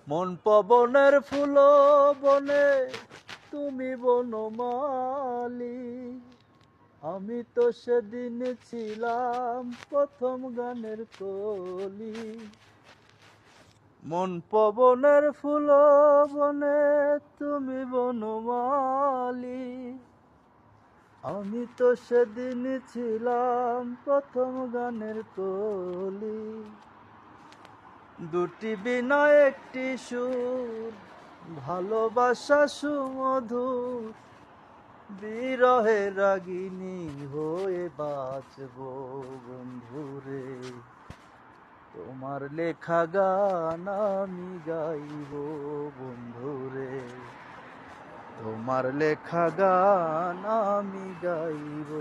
মন পবনের ফুল বনে তুমি বনমালী, আমি তো সেদিন ছিলাম প্রথম গানের কলি। মন পবনের ফুল বনে তুমি বনমালী, আমি তো সেদিন ছিলাম প্রথম গানের কলি। দুটি বিনয় একটি সুর, ভালোবাসা সুমধুর, বিরহে রাগিনী হয়ে বাঁচব বন্ধুরে। তোমার লেখা গান আমি গাইব বন্ধুরে, তোমার লেখা গান আমি গাইব।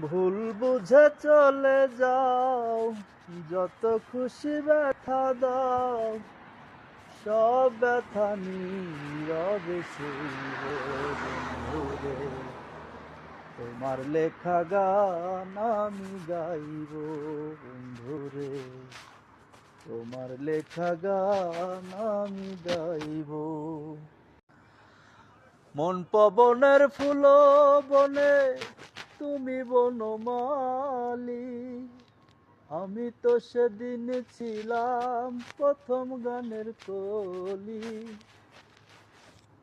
ভুল বুঝে চলে যাও, যত খুশি ব্যথা দাও, সব ব্যথা নীরবে সইব বন্ধুরে। তোমার লেখা গান আমি গাইব বন্ধুরে, তোমার লেখা গান আমি গাইব। মন পবনের ফুল বনে তুমি বনমালী, আমি তো সেদিন ছিলাম প্রথম গানের কলি।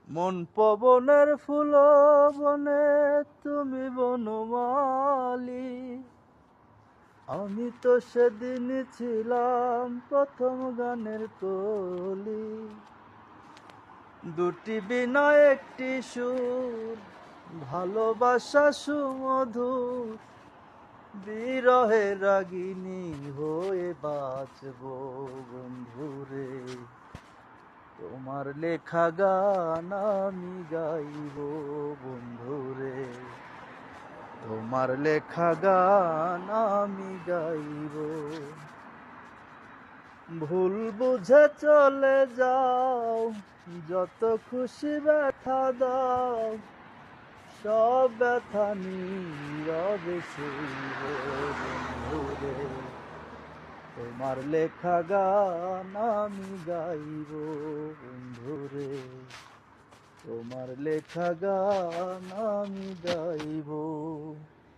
মন পবনের ফুল বনে তুমি বনমালী, আমি তো সেদিন ছিলাম প্রথম গানের কলি। দুটি বিনয় একটি সুর, ভালোবাসা সুমধুর, বিরহে রাগিনী হয়ে বাঁচব বন্ধুরে। তোমার লেখা গান আমি গাইব বন্ধুরে, তোমার লেখা গান আমি গাইব। ভুল বুঝে চলে যাও, যত খুশি ব্যথা দাও, সব ব্যথা নীরবে সইব বন্ধুরে। তোমার লেখা গান আমি গাইব বন্ধুরে, তোমার লেখা গান আমি গাইব।